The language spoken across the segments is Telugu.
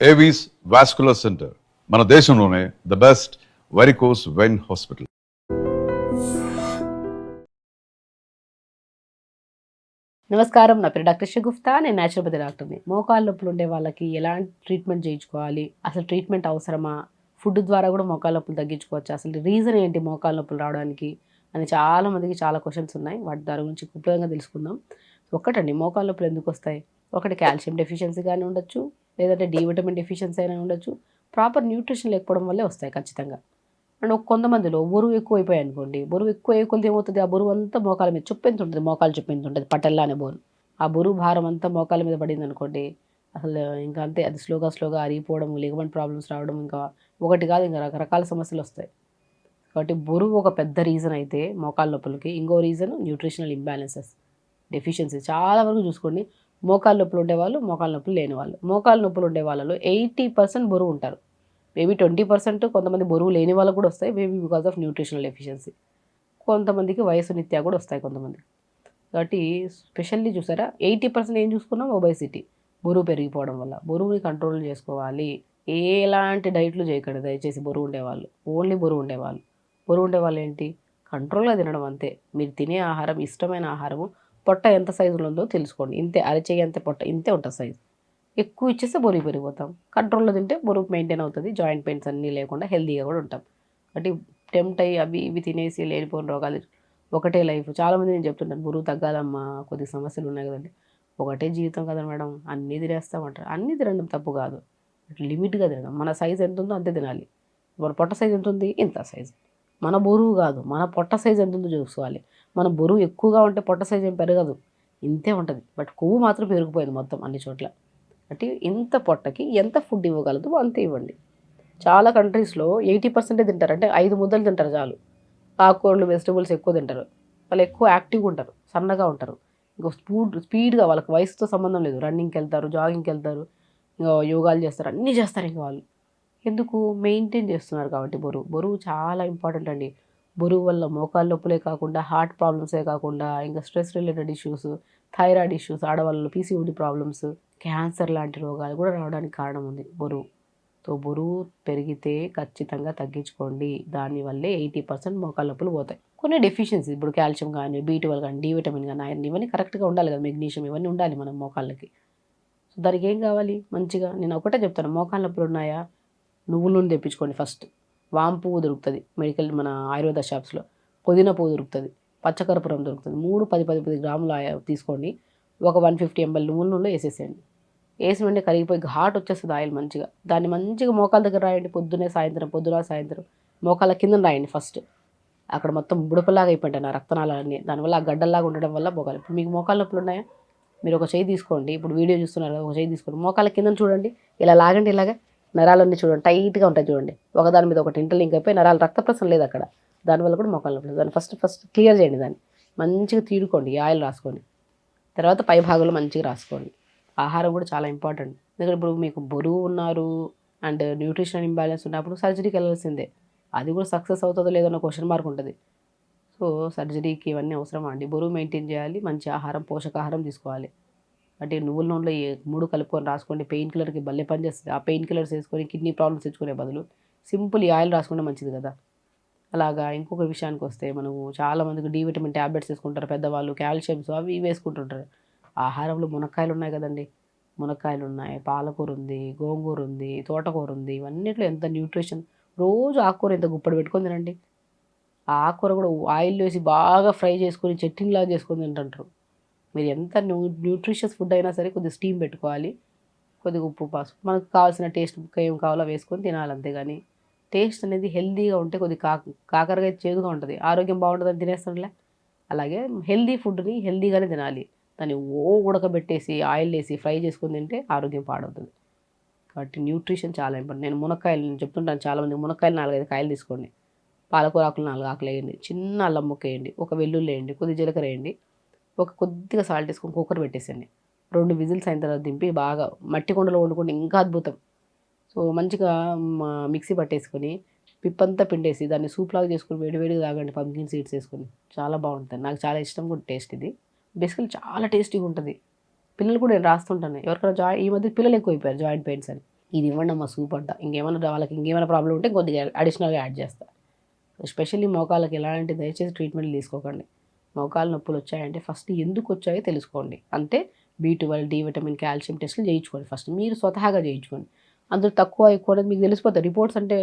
ఏవీస్ వాస్కులర్ సెంటర్ మన దేశంలోనే the best varicose vein hospital. నమస్కారం, నా పేరు డాక్టర్ షగుఫ్తా. నేను న్యాచురోపతి డాక్టర్ని. మోకాళ్ళ నొప్పులు ఉండే వాళ్ళకి ఎలాంటి ట్రీట్మెంట్ చేయించుకోవాలి, అసలు ట్రీట్మెంట్ అవసరమా, ఫుడ్ ద్వారా కూడా మోకాళ్ళ నొప్పులు తగ్గించుకోవచ్చు, అసలు రీజన్ ఏంటి మోకాళ్ళ నొప్పులు రావడానికి అని చాలామందికి చాలా క్వశ్చన్స్ ఉన్నాయి. వాటి దాని గురించి ఉపయోగంగా తెలుసుకుందాం. ఒకటండి, మోకాళ్ళ నొప్పులు ఎందుకు వస్తాయి? ఒకటి కాల్షియం డెఫిషియన్సీ కానీ ఉండొచ్చు, లేదంటే డి విటమిన్ డెఫిషియన్సీ అయినా ఉండొచ్చు, ప్రాపర్ న్యూట్రిషన్ లేకపోవడం వల్లే వస్తాయి ఖచ్చితంగా. అండ్ కొంతమందిలో బరువు ఎక్కువైపోయాయి అనుకోండి, బరువు ఎక్కువ కొద్ది ఏమవుతుంది, ఆ బరువు అంతా మోకాల మీద చుప్పెంత ఉంటుంది, మోకాలు చుప్పెంత ఉంటుంది, పట్టెల్లా అనే బోన్. ఆ బరువు భారం అంతా మోకాల మీద పడింది అనుకోండి, అసలు ఇంకా అంతే, అది స్లోగా అరిగిపోవడం, లిగమెంట్ ప్రాబ్లమ్స్ రావడం, ఇంకా ఒకటి కాదు ఇంకా రకరకాల సమస్యలు వస్తాయి. కాబట్టి బరువు ఒక పెద్ద రీజన్ అయితే మోకాళ్ళ నొప్పులకి. ఇంకో రీజన్ న్యూట్రిషనల్ ఇంబ్యాలెన్సెస్, డెఫిషియన్సీ. చాలా వరకు చూసుకోండి, మోకాళ్ళ నొప్పులు ఉండేవాళ్ళు, మోకాళ్ళ నొప్పులు లేని వాళ్ళు. మోకాళ్ళ నొప్పులు ఉండే వాళ్ళలో 80% బరువు ఉంటారు. మేబీ 20% కొంతమంది బరువు లేని వాళ్ళకు కూడా వస్తాయి, maybe because of nutritional deficiency. కొంతమందికి వయసు రీత్యా కూడా వస్తాయి కొంతమంది. కాబట్టి స్పెషల్లీ చూసారా, 80% ఏం చూసుకున్నాం, ఒబేసిటీ, బరువు పెరిగిపోవడం వల్ల. బరువుని కంట్రోల్ చేసుకోవాలి. ఎలాంటి డైట్లు చేయకండి దయచేసి. బరువు ఉండేవాళ్ళు, ఓన్లీ బరువు ఉండేవాళ్ళు. బరువు ఉండేవాళ్ళు ఏంటి, కంట్రోల్గా తినడం అంతే. మీరు తినే ఆహారం, ఇష్టమైన ఆహారము, పొట్ట ఎంత సైజులో ఉందో తెలుసుకోండి. ఇంతే, అరచేయి అంతే పొట్ట, ఇంతే ఉంటుంది సైజు. ఎక్కువ ఇచ్చేస్తే బరువు పెరిగిపోతాం. కంట్రోల్లో తింటే బరువు మెయింటైన్ అవుతుంది, జాయింట్ పెయిన్స్ అన్నీ లేకుండా హెల్తీగా కూడా ఉంటాం. కాబట్టి టెంప్ట్ అయ్యి అవి ఇవి తినేసి లేనిపోయిన రోగాలు. ఒకటే లైఫ్. చాలామంది నేను చెప్తుంటాను, బరువు తగ్గాలమ్మా, కొద్ది సమస్యలు ఉన్నాయి కదండి. ఒకటే జీవితం కదా మేడం, అన్నీ తినేస్తామంటారు. అన్నీ తినడం తప్పు కాదు, లిమిట్గా తినడం. మన సైజు ఎంత ఉందో అంతే తినాలి. మన పొట్ట సైజు ఎంత ఉంది, ఇంత సైజు. మన బరువు కాదు, మన పొట్ట సైజు ఎంత ఉందో చూసుకోవాలి. మన బరువు ఎక్కువగా ఉంటే పొట్ట సైజు ఏం పెరగదు, ఇంతే ఉంటుంది. బట్ కొవ్వు మాత్రం పెరిగిపోయింది మొత్తం అన్ని చోట్ల. అంటే ఇంత పొట్టకి ఎంత ఫుడ్ ఇవ్వగలదు అంతే ఇవ్వండి. చాలా కంట్రీస్లో 80% తింటారు, అంటే 5 ముద్దలు తింటారు చాలు. ఆకుకూరలు, వెజిటబుల్స్ ఎక్కువ తింటారు. వాళ్ళు ఎక్కువ యాక్టివ్గా ఉంటారు, సన్నగా ఉంటారు. ఇంకో స్పీడ్గా, వాళ్ళకి వయసుతో సంబంధం లేదు, రన్నింగ్కి వెళ్తారు, జాగింగ్కి వెళ్తారు, ఇంకా యోగాలు చేస్తారు, అన్నీ చేస్తారు. ఇంకా వాళ్ళు ఎందుకు మెయింటైన్ చేస్తున్నారు కాబట్టి. బరువు చాలా ఇంపార్టెంట్ అండి. బరువు వల్ల మోకాళ్ళ నొప్పులే కాకుండా, హార్ట్ ప్రాబ్లమ్సే కాకుండా, ఇంకా stress related issues, thyroid issues, ఆడవాళ్ళలో పీసీఓడి ప్రాబ్లమ్స్, క్యాన్సర్ లాంటి రోగాలు కూడా రావడానికి కారణం ఉంది బరువు. బరువు పెరిగితే ఖచ్చితంగా తగ్గించుకోండి. దానివల్లే 80% మోకాళ్ళ నొప్పులు పోతాయి. కొన్ని డెఫిషియన్సీ, ఇప్పుడు కాల్షియం కానీ, B12 కానీ, డి విటమిన్ కానీ, ఐరన్, ఇవన్నీ కరెక్ట్గా ఉండాలి కదా, మెగ్నీషియం, ఇవన్నీ ఉండాలి మన మోకాళ్ళకి. సో దానికి ఏం కావాలి, మంచిగా నేను ఒకటే చెప్తాను, మోకాళ్ళ నొప్పులు ఉన్నాయా, నువ్వుల నూనె తెప్పించుకోండి ఫస్ట్. వాము పువ్వు దొరుకుతుంది మెడికల్, మన ఆయుర్వేద షాప్స్లో. పుదీనా పువ్వు దొరుకుతుంది, పచ్చకర్పూరం దొరుకుతుంది. 10 గ్రాములు తీసుకోండి. ఒక 150 ml నువ్వుల నూనెలో వేసేసేయండి. వేసి వెంటనే కరిగిపోయి ఘాట్ వచ్చేస్తుంది ఆయిల్ మంచిగా. దాన్ని మంచిగా మోకాల దగ్గర రాయండి, పొద్దున సాయంత్రం. మోకాల కింద రాయండి ఫస్ట్. అక్కడ మొత్తం బుడపలాగా అయిపోయింటాయి నా రక్తనాళాలన్నీ. దానివల్ల ఆ గడ్డల్లాగా ఉండడం వల్ల మోకాలు. ఇప్పుడు మీకు మోకాల నొప్పులు ఉన్నాయా, మీరు ఒక చేయి తీసుకోండి, ఇప్పుడు వీడియో చూస్తున్నారు, ఒక చేయి తీసుకోండి, మోకాల కింద చూడండి, ఇలా లాగండి, ఇలాగా నరాలన్నీ చూడండి, టైట్గా ఉంటాయి చూడండి, ఒకదాని మీద ఒకటి ఇంటర్లింక్ అయిపోయి నరాలు, రక్త ప్రసరణ లేదు అక్కడ. దానివల్ల కూడా మోకాల నొప్పులు. దాన్ని ఫస్ట్ క్లియర్ చేయండి, దాన్ని మంచిగా తీడుకోండి, ఆయిల్ రాసుకోండి. తర్వాత పై భాగంలో మంచిగా రాసుకోండి. ఆహారం కూడా చాలా ఇంపార్టెంట్. ఎందుకంటే ఇప్పుడు మీకు బరువు ఉన్నారు అండ్ న్యూట్రిషన్ ఇంబ్యాలెన్స్ ఉన్నప్పుడు సర్జరీకి వెళ్ళాల్సిందే. అది కూడా సక్సెస్ అవుతుందో లేదో అన్న క్వశ్చన్ మార్క్ ఉంటుంది. సో సర్జరీకి ఇవన్నీ అవసరమా అండి? బరువు మెయింటైన్ చేయాలి, మంచి ఆహారం, పోషకాహారం తీసుకోవాలి. అంటే నువ్వుల నూనెలో 3 కలుపుకొని రాసుకోండి. పెయిన్ కిల్లర్కి భలే పని చేస్తుంది. ఆ పెయిన్ కిల్లర్స్ వేసుకొని కిడ్నీ ప్రాబ్లమ్స్ తెచ్చుకునే బదులు సింపుల్ ఈ ఆయిల్ రాసుకుంటే మంచిది కదా. అలాగా ఇంకొక విషయానికి వస్తే, మనము చాలామందికి డి విటమిన్ ట్యాబ్లెట్స్ వేసుకుంటారు పెద్దవాళ్ళు, కాల్షియమ్స్ అవి ఇవి వేసుకుంటుంటారు. ఆహారంలో మునక్కాయలు ఉన్నాయి కదండి, మునక్కాయలు ఉన్నాయి, పాలకూర ఉంది, గోంగూర ఉంది, తోటకూర ఉంది, ఇవన్నిట్లో ఎంత న్యూట్రిషన్. రోజు ఆకుకూర ఎంత గుప్పడి పెట్టుకొని తినండి. ఆ ఆకుకూర కూడా ఆయిల్ వేసి బాగా ఫ్రై చేసుకొని చట్నీలాగా చేసుకొని తింటుంటారు. మీరు ఎంత న్యూట్రిషియస్ ఫుడ్ అయినా సరే కొద్దిగా స్టీమ్ పెట్టుకోవాలి, కొద్దిగా ఉప్పు పసుపు మనకు కావాల్సిన టేస్ట్ ఏం కావాలో వేసుకొని తినాలి, అంతేగాని టేస్ట్ అనేది హెల్తీగా ఉంటే కొద్దిగా కాకరగా చేదుగా ఉంటుంది, ఆరోగ్యం బాగుంటుందని తినేస్తుండలే. అలాగే హెల్తీ ఫుడ్ని హెల్తీగానే తినాలి. దాన్ని ఉడకబెట్టేసి ఆయిల్ వేసి ఫ్రై చేసుకొని తింటే ఆరోగ్యం పాడవుతుంది. కాబట్టి న్యూట్రిషన్ చాలా ఇంపార్టెంట్. నేను చెప్తుంటాను చాలామంది, మునక్కాయలు 4-5 కాయలు తీసుకోండి, పాలకూర ఆకులు 4 ఆకులు వేయండి, చిన్న అల్లం ముక్క వేయండి, ఒక వెల్లుల్లి వేయండి, కొద్దిగా జీలకర్ర వేయండి, కొద్దిగా సాల్ట్ వేసుకొని కుక్కర్ పెట్టేసండి. 2 విజిల్స్ అయిన తర్వాత దింపి బాగా మట్టి కుండలో వండుకుంటే ఇంకా అద్భుతం. సో మంచిగా మిక్సీ పట్టేసుకొని పిప్పంతా పిండేసి దాన్ని సూప్లాగా చేసుకొని వేడివేడిగా తాగండి, పంకిన్ సీడ్స్ వేసుకొని. చాలా బాగుంటుంది, నాకు చాలా ఇష్టం కూడా టేస్ట్ ఇది. బేసికల్ చాలా టేస్టీగా ఉంటుంది. పిల్లలు కూడా నేను రాస్తుంటాను ఎవరికైనా ఈ మధ్య పిల్లలు ఎక్కువ అయిపోయారు జాయింట్ పెయిన్స్ అని. ఇది ఇవ్వండి అమ్మ సూప్ అంట, ఇంకేమైనా వాళ్ళకి ఇంకేమైనా ప్రాబ్లం ఉంటే కొద్దిగా అడిషనల్గా యాడ్ చేస్తా. ఎస్పెషల్లీ మోకాళ్ళకి ఎలాంటి దయచేసి ట్రీట్మెంట్ తీసుకోకండి. మోకాలు నొప్పులు వచ్చాయంటే ఫస్ట్ ఎందుకు వచ్చాయో తెలుసుకోండి. అంటే B12, డి విటమిన్, కాల్షియం టెస్టులు చేయించుకోండి ఫస్ట్. మీరు స్వతహాగా చేయించుకోండి. అందులో తక్కువ ఎక్కువ అనేది మీకు తెలిసిపోతాయి. రిపోర్ట్స్ అంటే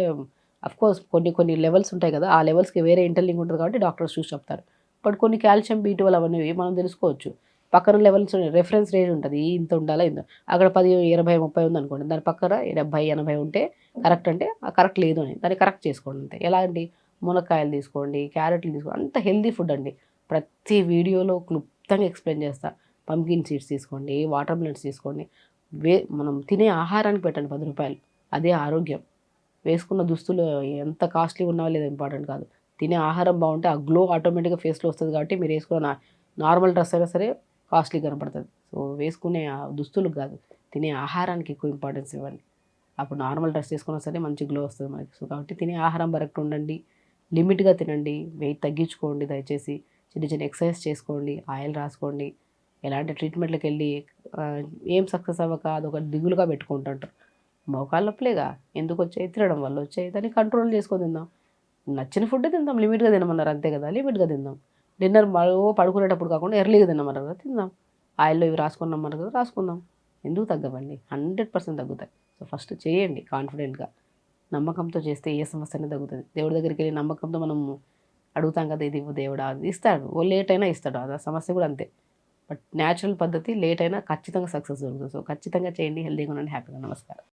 అఫ్కోర్స్ కొన్ని కొన్ని లెవెల్స్ ఉంటాయి కదా, ఆ లెవెల్స్కి వేరే ఇంటర్లింక్ ఉంటుంది కాబట్టి డాక్టర్స్ చూసి చెప్తారు. బట్ కొన్ని కాల్షియం B12 అవన్నీ మనం తెలుసుకోవచ్చు. పక్కన లెవెల్స్ రెఫరెన్స్ రేంజ్ ఉంటుంది, ఇంత ఉండాలా ఇంత. అక్కడ 10, 20, 30 ఉంది అనుకోండి, దాని పక్కన 70, 80 ఉంటే కరెక్ట్ అంటే కరెక్ట్ లేదు అని దాన్ని కరెక్ట్ చేసుకోండి అంతే. ఎలా అండి, మునక్కాయలు తీసుకోండి, క్యారెట్లు తీసుకోండి, అంత హెల్దీ ఫుడ్ అండి. ప్రతి వీడియోలో క్లుప్తంగా ఎక్స్ప్లెయిన్ చేస్తా. పంకిన్ సీడ్స్ తీసుకోండి, వాటర్ మిలన్స్ తీసుకోండి. మనం తినే ఆహారానికి పెట్టండి 10 రూపాయలు, అదే ఆరోగ్యం. వేసుకున్న దుస్తులు ఎంత కాస్ట్లీ ఉన్నా లేదా ఇంపార్టెంట్ కాదు. తినే ఆహారం బాగుంటే ఆ గ్లో ఆటోమేటిక్గా ఫేస్లో వస్తుంది కాబట్టి మీరు వేసుకున్న నార్మల్ డ్రెస్ అయినా సరే కాస్ట్లీ కనపడుతుంది. సో వేసుకునే ఆ దుస్తులకు కాదు, తినే ఆహారానికి ఎక్కువ ఇంపార్టెన్స్ ఇవ్వండి. అప్పుడు నార్మల్ డ్రెస్ వేసుకున్నా సరే మంచి గ్లో వస్తుంది మనకి. సో కాబట్టి తినే ఆహారం కరెక్ట్ ఉండండి, లిమిట్గా తినండి, వెయిట్ తగ్గించుకోండి దయచేసి. చిన్న చిన్న ఎక్సర్సైజ్ చేసుకోండి, ఆయిల్ రాసుకోండి. ఎలాంటి ట్రీట్మెంట్లకు వెళ్ళి ఆ, ఏం సక్సెస్ అవ్వక అదొక దిగులుగా పెట్టుకుంటుంటారు. మోకాళ్ళ నొప్పులేగా ఎందుకు వచ్చాయి, తినడం వల్ల వచ్చాయి, దాన్ని కంట్రోల్ చేసుకొని తిందాం. నచ్చిన ఫుడ్ తిందాం, లిమిట్గా తినమన్నారు అంతే కదా, లిమిట్గా తిందాం. డిన్నర్ మరో పడుకునేటప్పుడు కాకుండా ఎర్లీగా తినమన్నారు కదా, తిందాం. ఆయిల్లో ఇవి రాసుకున్నామన్నారు కదా, రాసుకుందాం. ఎందుకు తగ్గవండి, 100% తగ్గుతాయి. సో ఫస్ట్ చేయండి కాన్ఫిడెంట్గా, నమ్మకంతో చేస్తే ఏ సమస్య అయినా తగ్గుతుంది. దేవుడి దగ్గరికి వెళ్ళి నమ్మకంతో మనం అడుగుతాం కదా, ఇది ఇవ్వు దేవుడా, అది ఇస్తాడు. ఓ లేట్ అయినా ఇస్తాడు, అది ఆ సమస్య కూడా అంతే. బట్ న్యాచురల్ పద్ధతి లేట్ అయినా ఖచ్చితంగా సక్సెస్ దొరుకుతుంది. సో ఖచ్చితంగా చేయండి, హెల్తీగా ఉండండి, హ్యాపీగా. నమస్కారం.